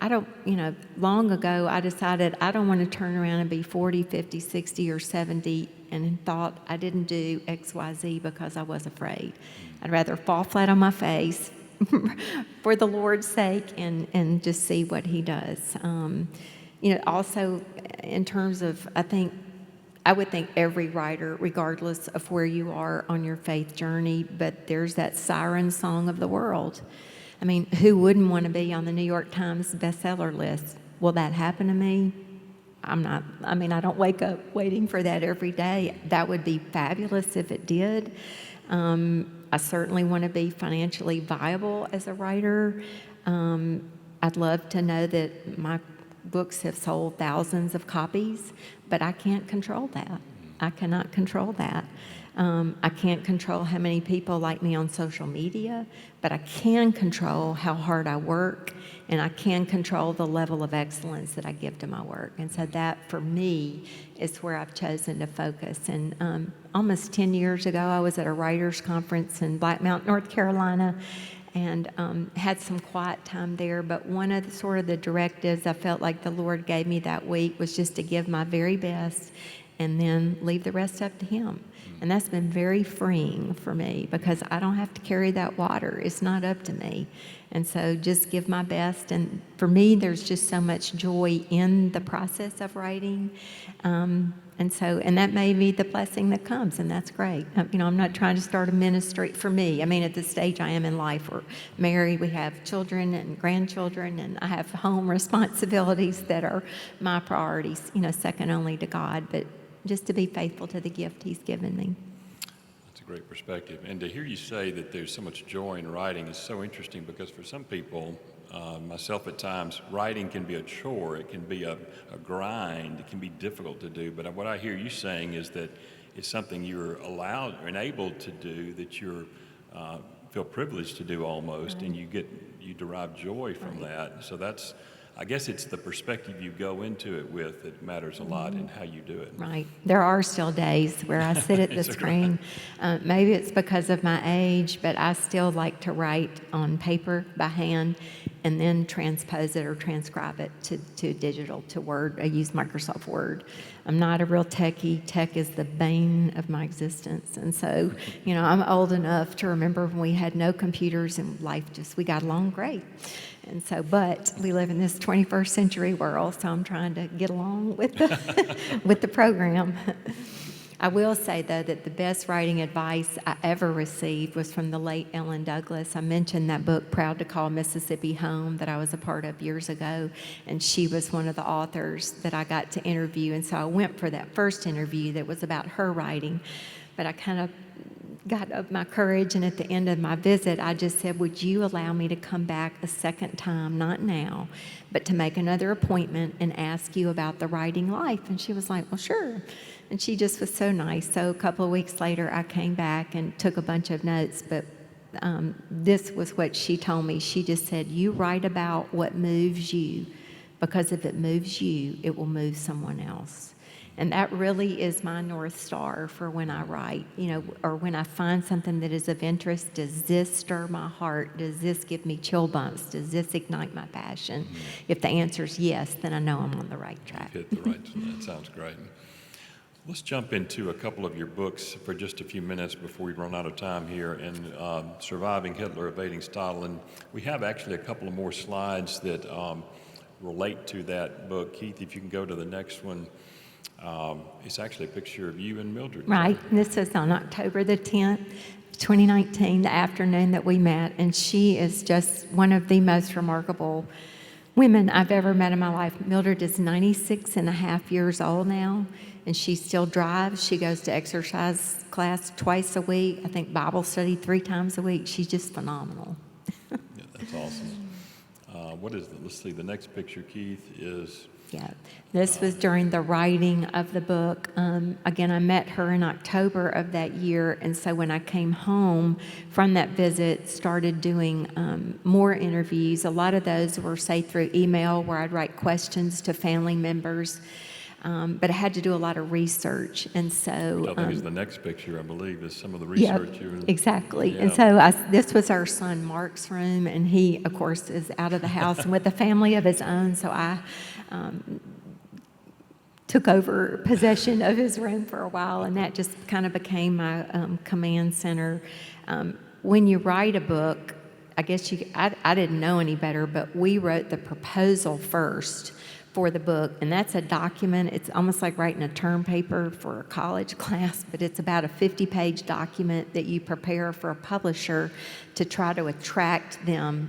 long ago I decided I don't want to turn around and be 40, 50, 60, or 70 and thought I didn't do X, Y, Z because I was afraid. I'd rather fall flat on my face for the Lord's sake and just see what He does. Also in terms of, I would think every writer, regardless of where you are on your faith journey, but there's that siren song of the world. Who wouldn't want to be on the New York Times bestseller list? Will that happen to me? I don't wake up waiting for that every day. That would be fabulous if it did. I certainly want to be financially viable as a writer. I'd love to know that my books have sold thousands of copies, but I can't control that. I cannot control that. I can't control how many people like me on social media, but I can control how hard I work, and I can control the level of excellence that I give to my work. And so that, for me, is where I've chosen to focus. And almost 10 years ago, I was at a writers' conference in Black Mountain, North Carolina, and had some quiet time there. But one of the directives I felt like the Lord gave me that week was just to give my very best and then leave the rest up to Him. And that's been very freeing for me, because I don't have to carry that water. It's not up to me. And so just give my best. And for me, there's just so much joy in the process of writing. And that may be the blessing that comes, and that's great. I'm not trying to start a ministry for me. At the stage I am in life, we're married, we have children and grandchildren, and I have home responsibilities that are my priorities, second only to God, but just to be faithful to the gift He's given me. That's a great perspective. And to hear you say that there's so much joy in writing is so interesting, because for some people, myself at times, writing can be a chore. It can be a grind. It can be difficult to do. But what I hear you saying is that it's something you're allowed or enabled to do, that you're feel privileged to do almost, right. And you derive joy from that. So I guess it's the perspective you go into it with that matters a lot in how you do it. Right. There are still days where I sit at the It's screen. Maybe it's because of my age, but I still like to write on paper by hand and then transpose it or transcribe it to digital, to Word. I use Microsoft Word. I'm not a real techie. Tech is the bane of my existence. And so, I'm old enough to remember when we had no computers and we got along great. And so, but we live in this 21st century world, so I'm trying to get along with with the program. I will say, though, that the best writing advice I ever received was from the late Ellen Douglas. I mentioned that book, Proud to Call Mississippi Home, that I was a part of years ago, and she was one of the authors that I got to interview. And so I went for that first interview that was about her writing, but I kind of got up my courage, and at the end of my visit, I just said, would you allow me to come back a second time, not now, but to make another appointment and ask you about the writing life? And she was like, well, sure. And she just was so nice. So a couple of weeks later, I came back and took a bunch of notes, but this was what she told me. She just said, you write about what moves you, because if it moves you, it will move someone else. And that really is my North Star for when I write, or when I find something that is of interest. Does this stir my heart? Does this give me chill bumps? Does this ignite my passion? Mm-hmm. If the answer is yes, then I know I'm on the right track. You've hit the right, that sounds great. Let's jump into a couple of your books for just a few minutes before we run out of time here, and Surviving Hitler, Evading Stalin. We have actually a couple of more slides that relate to that book. Keith, if you can go to the next one. It's actually a picture of you and Mildred. Right. This is on October the 10th, 2019, the afternoon that we met. And she is just one of the most remarkable women I've ever met in my life. Mildred is 96 and a half years old now, and she still drives. She goes to exercise class twice a week. I think Bible study 3 times a week. She's just phenomenal. Yeah, that's awesome. Let's see, the next picture, Keith, is... Yeah, this was during the writing of the book. Again, I met her in October of that year, and so when I came home from that visit, started doing more interviews. A lot of those were, say, through email, where I'd write questions to family members, but I had to do a lot of research, and so... I think it's the next picture, I believe, is some of the research. Yeah, exactly. Yeah. And so this was our son Mark's room, and he, of course, is out of the house and with a family of his own, so I took over possession of his room for a while, and that just kind of became my command center. When you write a book, I guess I didn't know any better, but we wrote the proposal first for the book, and that's a document. It's almost like writing a term paper for a college class, but it's about a 50-page document that you prepare for a publisher to try to attract them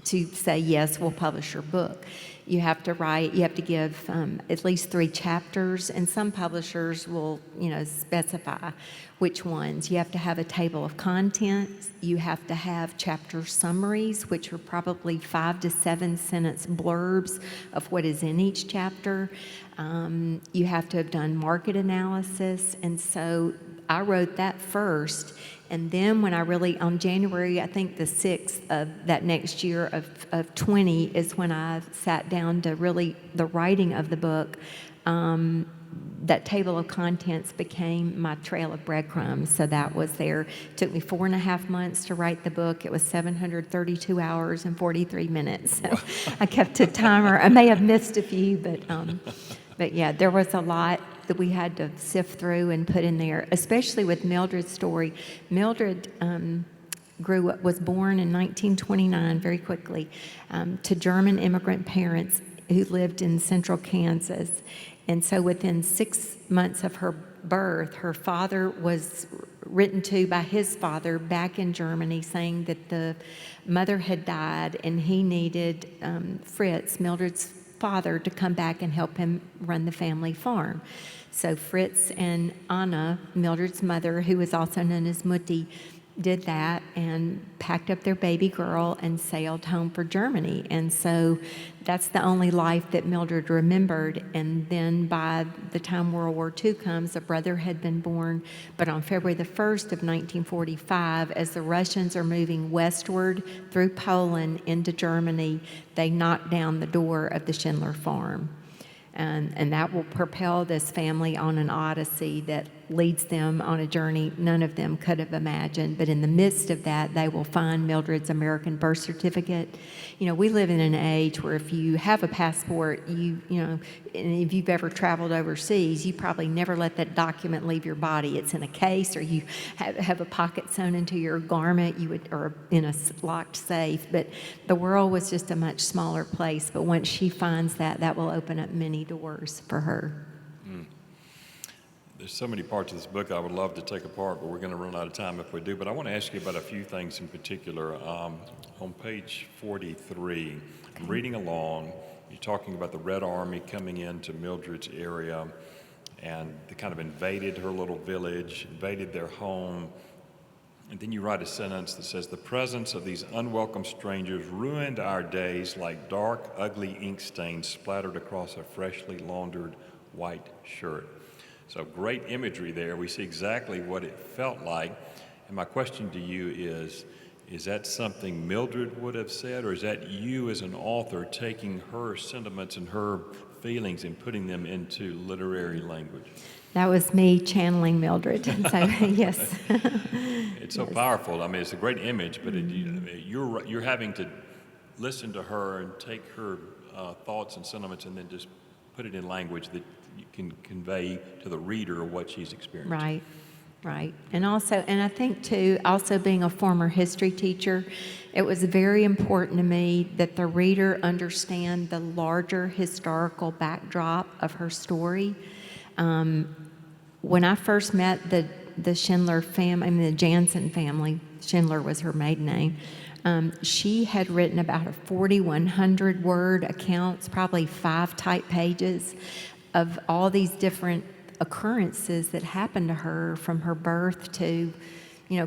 to say, yes, we'll publish your book. You have to give at least 3 chapters, and some publishers will, specify which ones. You have to have a table of contents. You have to have chapter summaries, which are probably 5 to 7 sentence blurbs of what is in each chapter. You have to have done market analysis, and so I wrote that first. And then when on January, I think the 6th of that next year of 20 is when I sat down to really, the writing of the book, that table of contents became my trail of breadcrumbs. So that was there. It took me 4.5 months to write the book. It was 732 hours and 43 minutes. So I kept a timer. I may have missed a few, but yeah, there was a lot that we had to sift through and put in there, especially with Mildred's story. Mildred was born in 1929, very quickly, to German immigrant parents who lived in central Kansas. And so within 6 months of her birth, her father was written to by his father back in Germany, saying that the mother had died and he needed Fritz, Mildred's father, to come back and help him run the family farm. So Fritz and Anna, Mildred's mother, who was also known as Mutti, did that and packed up their baby girl and sailed home for Germany. And so that's the only life that Mildred remembered. And then by the time World War II comes, a brother had been born. But on February the 1st of 1945, as the Russians are moving westward through Poland into Germany, they knock down the door of the Schindler farm. And that will propel this family on an odyssey that leads them on a journey none of them could have imagined. But in the midst of that, they will find Mildred's American birth certificate. You know, we live in an age where if you have a passport, you know, and if you've ever traveled overseas, you probably never let that document leave your body. It's in a case, or you have a pocket sewn into your garment, or in a locked safe. But the world was just a much smaller place. But once she finds that, that will open up many doors for her. There's so many parts of this book I would love to take apart, but we're going to run out of time if we do. But I want to ask you about a few things in particular. On page 43, I'm reading along. You're talking about the Red Army coming into Mildred's area, and they kind of invaded her little village, invaded their home. And then you write a sentence that says, "The presence of these unwelcome strangers ruined our days like dark, ugly ink stains splattered across a freshly laundered white shirt." So great imagery there. We see exactly what it felt like. And my question to you is that something Mildred would have said, or is that you as an author taking her sentiments and her feelings and putting them into literary language? That was me channeling Mildred. And so, yes. It's so powerful. I mean, it's a great image, but you're having to listen to her and take her thoughts and sentiments and then just put it in language that you can convey to the reader what she's experienced. Right. And I think too, also being a former history teacher, it was very important to me that the reader understand the larger historical backdrop of her story. When I first met the Schindler family, I mean the Jansen family, Schindler was her maiden name, she had written about a 4,100 word accounts, probably 5 type pages of all these different occurrences that happened to her from her birth to,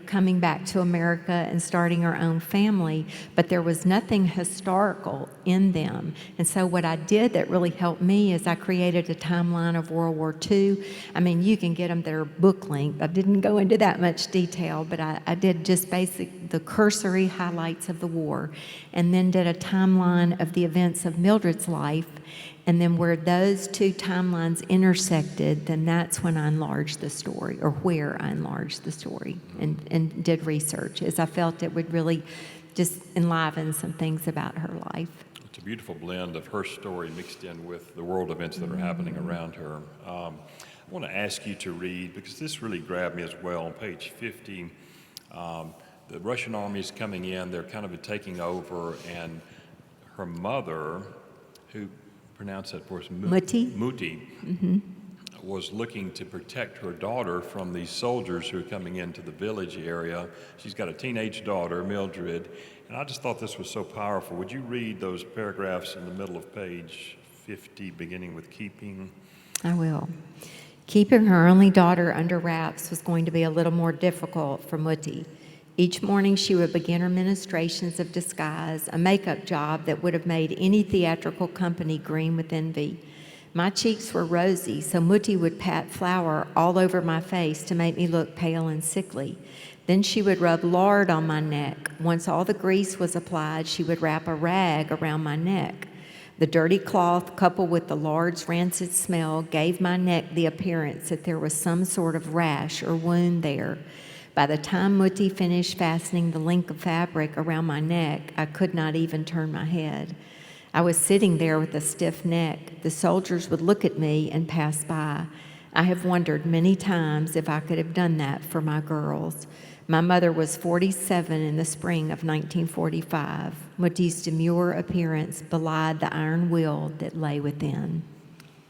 coming back to America and starting her own family, but there was nothing historical in them. And so what I did that really helped me is I created a timeline of World War II. I mean, you can get them that are book length. I didn't go into that much detail, but I did just the cursory highlights of the war, and then did a timeline of the events of Mildred's life. And then where those two timelines intersected, then that's when I enlarged the story, or where I enlarged the story and did research, as I felt it would really just enliven some things about her life. It's a beautiful blend of her story mixed in with the world events that are happening around her. I want to ask you to read, because this really grabbed me as well, on page 50. The Russian army is coming in, they're kind of taking over, and her mother, who pronounce that for us, Mutti. Was looking to protect her daughter from these soldiers who are coming into the village area. She's got a teenage daughter, Mildred, and I just thought this was so powerful. Would you read those paragraphs in the middle of page 50, beginning with keeping? I will. Keeping her only daughter under wraps was going to be a little more difficult for Mutti. Each morning she would begin her ministrations of disguise, a makeup job that would have made any theatrical company green with envy. My cheeks were rosy, so Mutti would pat flour all over my face to make me look pale and sickly. Then she would rub lard on my neck. Once all the grease was applied, she would wrap a rag around my neck. The dirty cloth, coupled with the lard's rancid smell, gave my neck the appearance that there was some sort of rash or wound there. By the time Mutti finished fastening the link of fabric around my neck, I could not even turn my head. I was sitting there with a stiff neck. The soldiers would look at me and pass by. I have wondered many times if I could have done that for my girls. My mother was 47 in the spring of 1945. Mutti's demure appearance belied the iron will that lay within.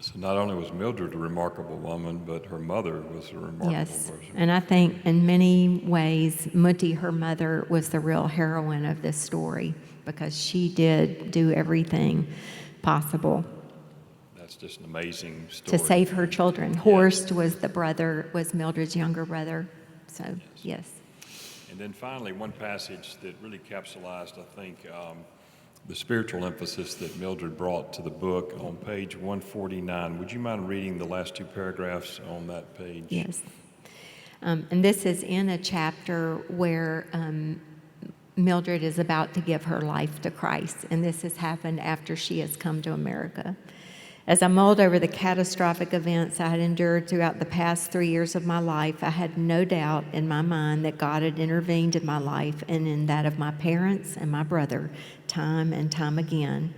So not only was Mildred a remarkable woman, but her mother was a remarkable person. And I think in many ways, Mutti, her mother, was the real heroine of this story, because she did do everything possible. That's just an amazing story. To save her children. Yes. Horst was Mildred's younger brother. So, yes. And then finally, one passage that really capsulized, I think, the spiritual emphasis that Mildred brought to the book on page 149. Would you mind reading the last two paragraphs on that page? Yes. And this is in a chapter where Mildred is about to give her life to Christ, and this has happened after she has come to America. As I mulled over the catastrophic events I had endured throughout the past 3 years of my life, I had no doubt in my mind that God had intervened in my life and in that of my parents and my brother, time and time again.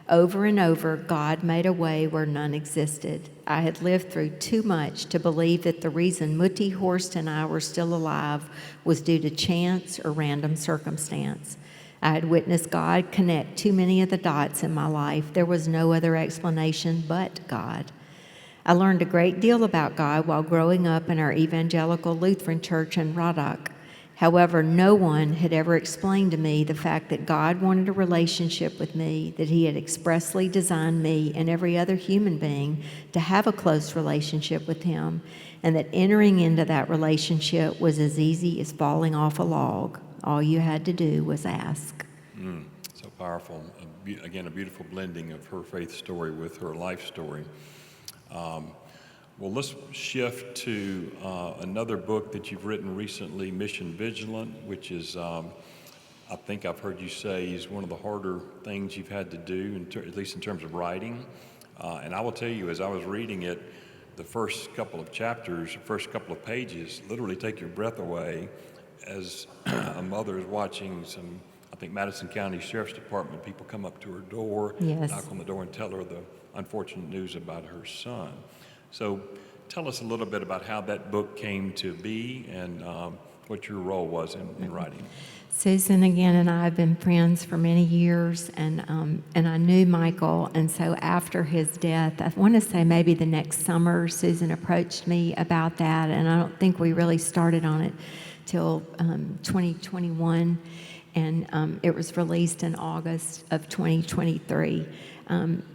Over and over, God made a way where none existed. I had lived through too much to believe that the reason Mutti, Horst, and I were still alive was due to chance or random circumstance. I had witnessed God connect too many of the dots in my life. There was no other explanation but God. I learned a great deal about God while growing up in our evangelical Lutheran church in Rodock. However, no one had ever explained to me the fact that God wanted a relationship with me, that He had expressly designed me and every other human being to have a close relationship with Him, and that entering into that relationship was as easy as falling off a log. All you had to do was ask. So powerful. Again, a beautiful blending of her faith story with her life story. Well, let's shift to another book that you've written recently, Mission Vigilant, which is, I think I've heard you say, is one of the harder things you've had to do, at least in terms of writing. And I will tell you, as I was reading it, the first couple of chapters, first couple of pages, literally take your breath away as a mother is watching some, I think, Madison County Sheriff's Department people come up to her door, Yes. knock on the door and tell her the unfortunate news about her son. So tell us a little bit about how that book came to be and what your role was in writing. Susan, again, and I have been friends for many years, and I knew Michael, and so after his death, I want to say maybe the next summer, Susan approached me about that, and I don't think we really started on it till 2021, and it was released in August of 2023.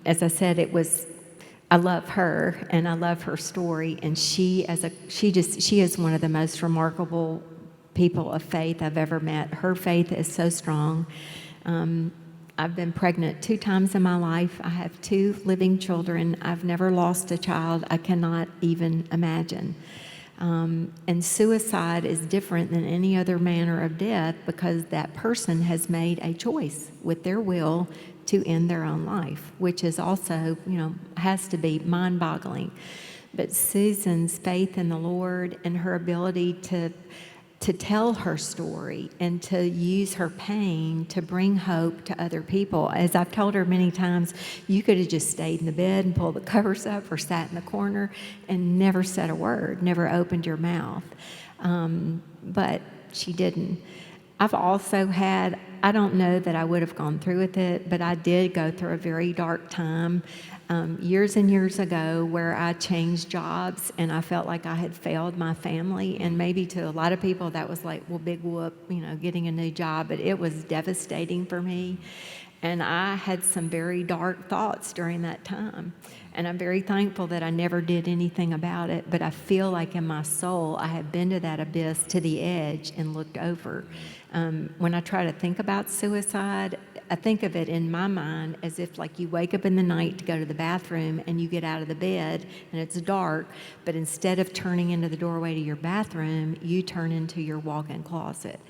As I said, I love her and I love her story, and she is one of the most remarkable people of faith I've ever met. Her faith is so strong. I've been pregnant 2 times in my life. I have 2 living children. I've never lost a child. I cannot even imagine. And suicide is different than any other manner of death because that person has made a choice with their will to end their own life, which is also, has to be mind-boggling. But Susan's faith in the Lord and her ability to tell her story and to use her pain to bring hope to other people. As I've told her many times, you could have just stayed in the bed and pulled the covers up or sat in the corner and never said a word, never opened your mouth. But she didn't. I've also had, I don't know that I would have gone through with it, but I did go through a very dark time years and years ago where I changed jobs and I felt like I had failed my family. And maybe to a lot of people that was like, well, big whoop, getting a new job. But it was devastating for me. And I had some very dark thoughts during that time. And I'm very thankful that I never did anything about it. But I feel like in my soul, I have been to that abyss, to the edge, and looked over. When I try to think about suicide, I think of it in my mind as if like you wake up in the night to go to the bathroom and you get out of the bed and it's dark, but instead of turning into the doorway to your bathroom, you turn into your walk-in closet.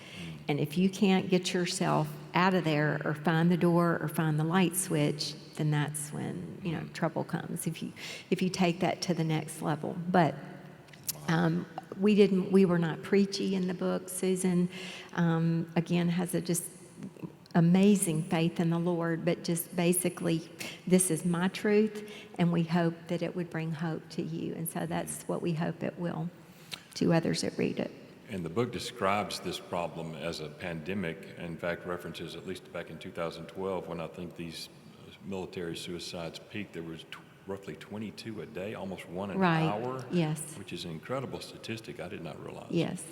And if you can't get yourself out of there or find the door or find the light switch, then that's when, trouble comes if you take that to the next level. But we were not preachy in the book. Susan, again, has a just amazing faith in the Lord, but just basically, this is my truth, and we hope that it would bring hope to you. And so that's what we hope it will to others that read it. And the book describes this problem as a pandemic. In fact, references at least back in 2012 when I think these military suicides peaked, there was roughly 22 a day, almost one an hour. Yes. Which is an incredible statistic I did not realize. Yes.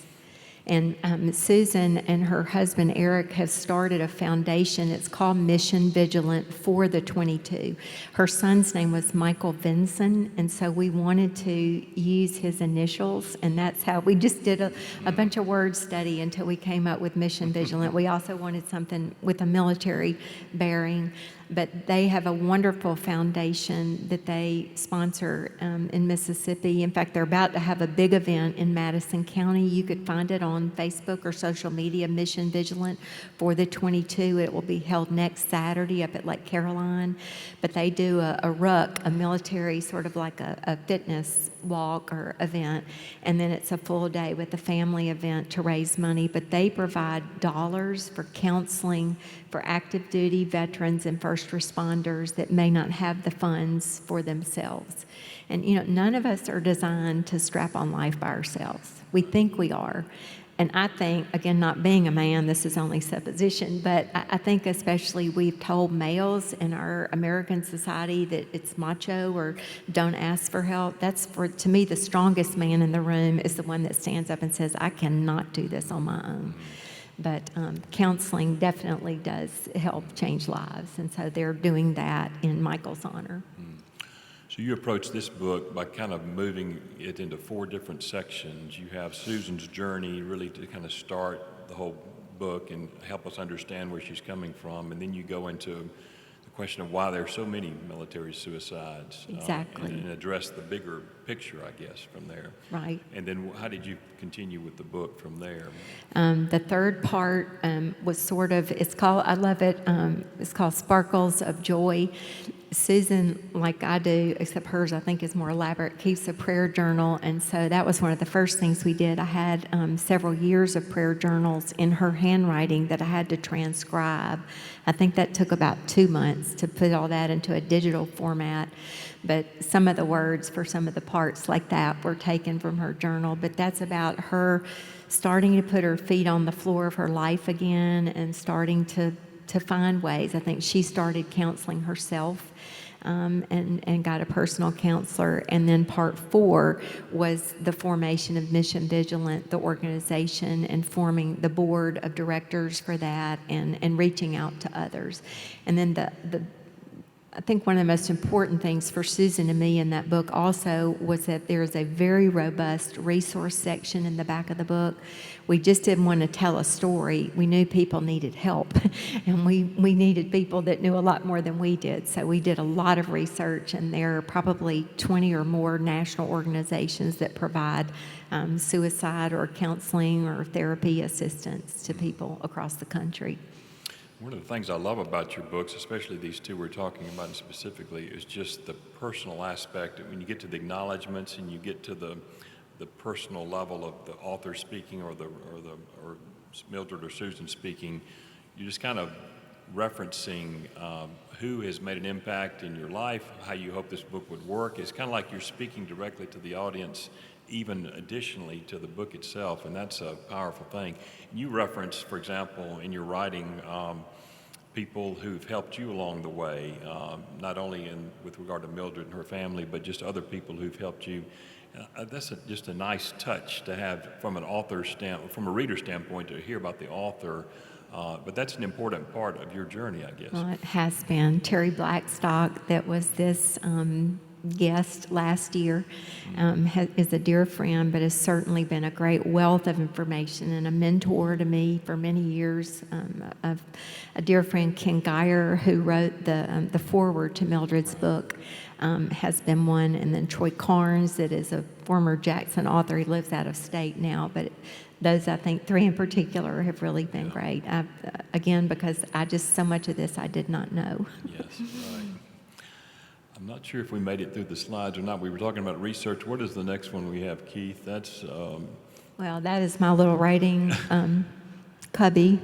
And Susan and her husband Eric have started a foundation. It's called Mission Vigilant for the 22. Her son's name was Michael Vinson, and so we wanted to use his initials, and that's how we just did a bunch of word study until we came up with Mission Vigilant. We also wanted something with a military bearing. But they have a wonderful foundation that they sponsor in Mississippi. In fact, they're about to have a big event in Madison County. You could find it on Facebook or social media, Mission Vigilant for the 22. It will be held next Saturday up at Lake Caroline. But they do a ruck, a military sort of like a fitness walk or event. And then it's a full day with a family event to raise money. But they provide dollars for counseling for active duty veterans and first responders that may not have the funds for themselves. And none of us are designed to strap on life by ourselves. We think we are. And I think, again, not being a man, this is only supposition, but I think especially we've told males in our American society that it's macho or don't ask for help. That's, to me, the strongest man in the room is the one that stands up and says, I cannot do this on my own. But counseling definitely does help change lives, and so they're doing that in Michael's honor. So you approach this book by kind of moving it into 4 different sections. You have Susan's journey really to kind of start the whole book and help us understand where she's coming from, and then you go into the question of why there are so many military suicides. Exactly. And address the bigger picture, I guess, from there. Right. And then how did you continue with the book from there? The third part was sort of, it's called, I love it, it's called Sparkles of Joy. Susan, like I do, except hers I think is more elaborate, keeps a prayer journal, and so that was one of the first things we did. I had several years of prayer journals in her handwriting that I had to transcribe. I think that took about 2 months to put all that into a digital format, but some of the words for some of the parts like that were taken from her journal. But that's about her starting to put her feet on the floor of her life again and starting to find ways. I think she started counseling herself and got a personal counselor. And then part 4 was the formation of Mission Vigilant, the organization, and forming the board of directors for that and reaching out to others. And then I think one of the most important things for Susan and me in that book also was that there is a very robust resource section in the back of the book. We just didn't want to tell a story. We knew people needed help, and we needed people that knew a lot more than we did. So we did a lot of research, and there are probably 20 or more national organizations that provide suicide or counseling or therapy assistance to people across the country. One of the things I love about your books, especially these 2 we're talking about specifically, is just the personal aspect. When you get to the acknowledgments and you get to the personal level of the author speaking or Mildred or Susan speaking, you're just kind of referencing who has made an impact in your life, how you hope this book would work. It's kind of like you're speaking directly to the audience, even additionally to the book itself, and that's a powerful thing. You reference, for example, in your writing, people who've helped you along the way, not only with regard to Mildred and her family, but just other people who've helped you. That's just a nice touch to have from from a reader standpoint, to hear about the author. But that's an important part of your journey, I guess. Well, it has been. Terry Blackstock, that was this guest last year, is a dear friend, but has certainly been a great wealth of information and a mentor to me for many years. A dear friend, Ken Geyer, who wrote the foreword to Mildred's book, has been one, and then Troy Carnes, that is a former Jackson author. He lives out of state now, but those, I think, 3 in particular have really been great. Again, because so much of this I did not know. Yes, right. I'm not sure if we made it through the slides or not. We were talking about research. What is the next one we have, Keith? That's well, that is my little writing cubby.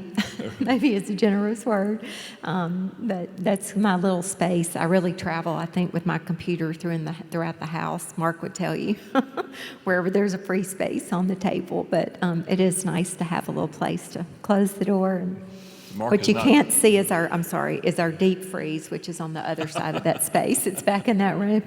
Maybe it's a generous word, but that's my little space. I really travel, I think, with my computer throughout the house. Mark would tell you, wherever there's a free space on the table. But it is nice to have a little place to close the door. Mark What is you not- can't see is our deep freeze, which is on the other side of that space. It's back in that room,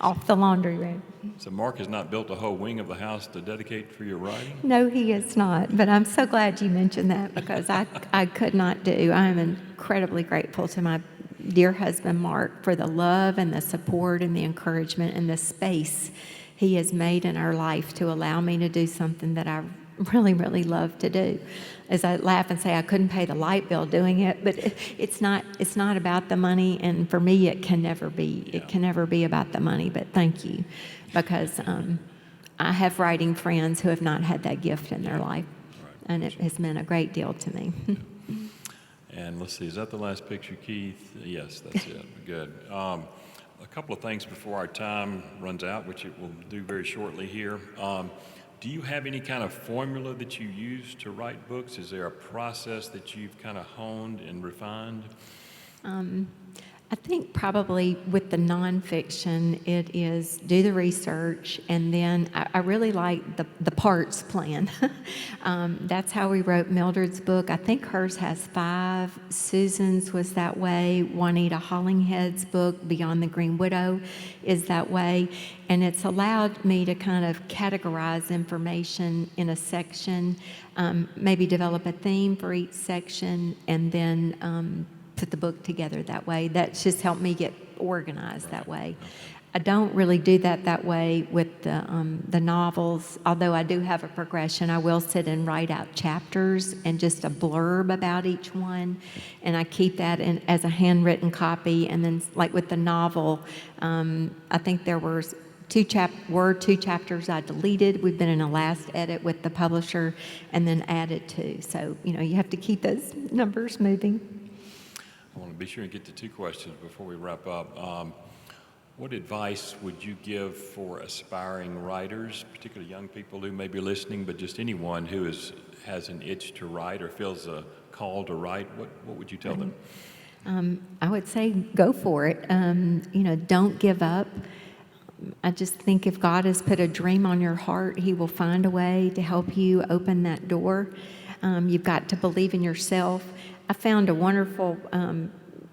off the laundry room. So Mark has not built a whole wing of the house to dedicate for your writing? No, he is not. But I'm so glad you mentioned that because I could not do. I am incredibly grateful to my dear husband, Mark, for the love and the support and the encouragement and the space he has made in our life to allow me to do something that I really, really love to do. As I laugh and say I couldn't pay the light bill doing it, but it's not about the money, and for me it can never be. It can never be about the money, but thank you, because I have writing friends who have not had that gift in their life, and it has meant a great deal to me. And let's see, is that the last picture, Keith? Yes, that's it. Good. A couple of things before our time runs out, which it will do very shortly here. Do you have any kind of formula that you use to write books? Is there a process that you've kind of honed and refined? I think probably with the nonfiction, it is do the research, and then I really like the parts plan. That's how we wrote Mildred's book. I think hers has 5. Susan's was that way. Juanita Hollinghead's book, Beyond the Green Widow, is that way. And it's allowed me to kind of categorize information in a section, maybe develop a theme for each section, and then put the book together that way. That's just helped me get organized that way. I don't really do that way with the novels, although I do have a progression. I will sit and write out chapters and just a blurb about each one, and I keep that as a handwritten copy. And then, like with the novel, I think there were two chapters I deleted. We've been in a last edit with the publisher, and then added to. So you have to keep those numbers moving. I want to be sure and get to 2 questions before we wrap up. What advice would you give for aspiring writers, particularly young people who may be listening, but just anyone who has an itch to write or feels a call to write? What would you tell them? I would say go for it. Don't give up. I just think if God has put a dream on your heart, He will find a way to help you open that door. You've got to believe in yourself. I found a wonderful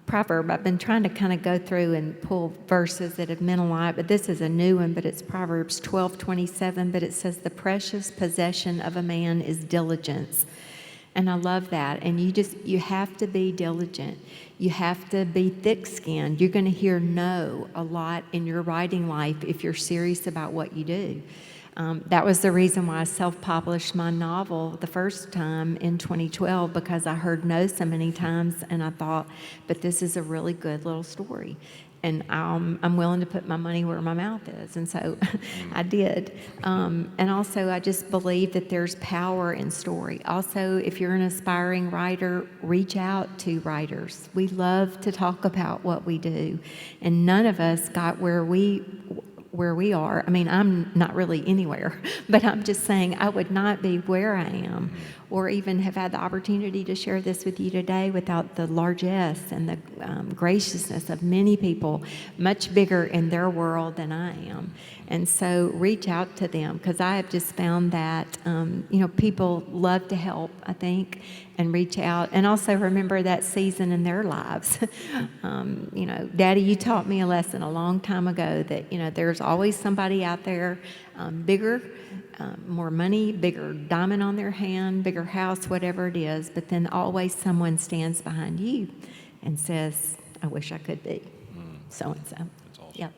proverb. I've been trying to kind of go through and pull verses that have meant a lot, but this is a new one, but it's Proverbs 12:27, but it says, "The precious possession of a man is diligence." And I love that. And you have to be diligent. You have to be thick-skinned. You're going to hear no a lot in your writing life if you're serious about what you do. That was the reason why I self-published my novel the first time in 2012, because I heard no so many times, and I thought, but this is a really good little story. And I'm willing to put my money where my mouth is, and so I did. And also, I just believe that there's power in story. Also, if you're an aspiring writer, reach out to writers. We love to talk about what we do, and none of us got where we are. I mean, I'm not really anywhere, but I'm just saying I would not be where I am or even have had the opportunity to share this with you today without the largesse and the graciousness of many people much bigger in their world than I am. And so reach out to them, because I have just found that, people love to help, I think, and reach out. And also remember that season in their lives. Daddy, you taught me a lesson a long time ago that, there's always somebody out there bigger, more money, bigger diamond on their hand, bigger house, whatever it is, but then always someone stands behind you and says, I wish I could be so-and-so. That's awesome. Yep.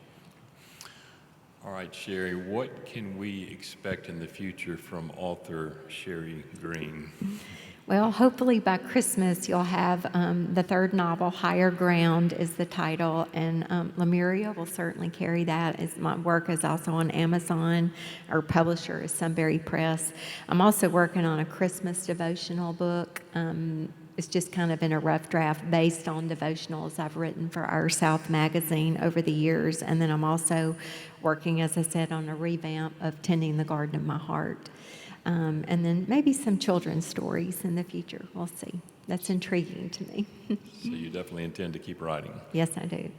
All right, Sherye, what can we expect in the future from author Sherye Green? Well, hopefully by Christmas you'll have the 3rd novel, Higher Ground is the title, and Lemuria will certainly carry that. My work is also on Amazon. Our publisher is Sunbury Press. I'm also working on a Christmas devotional book. It's just kind of in a rough draft based on devotionals I've written for Our South magazine over the years. And then I'm also working, as I said, on a revamp of Tending the Garden of My Heart. And then maybe some children's stories in the future. We'll see. That's intriguing to me. So you definitely intend to keep writing. Yes, I do.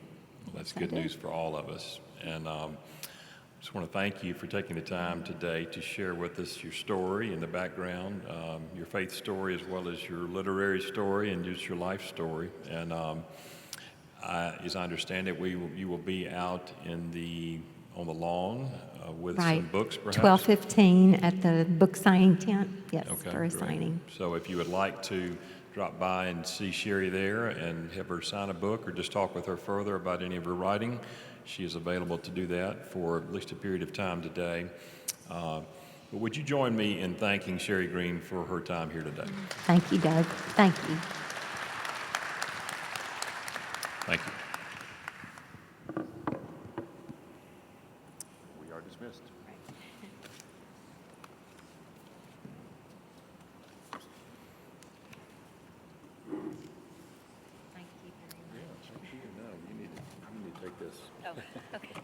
Well, that's good news for all of us. And Just want to thank you for taking the time today to share with us your story and the background, your faith story, as well as your literary story and just your life story. And as I understand it, you will be out on the lawn with Right. some books, perhaps? 12:15 at the book signing tent, yes, Okay, for a great. signing. So if you would like to drop by and see Sherye there and have her sign a book or just talk with her further about any of her writing, she is available to do that for at least a period of time today. But would you join me in thanking Sherye Green for her time here today? Thank you, Doug. Thank you. Thank you. We are dismissed. Thank you very much. Yeah, thank you. No, you need to take this. Oh, okay.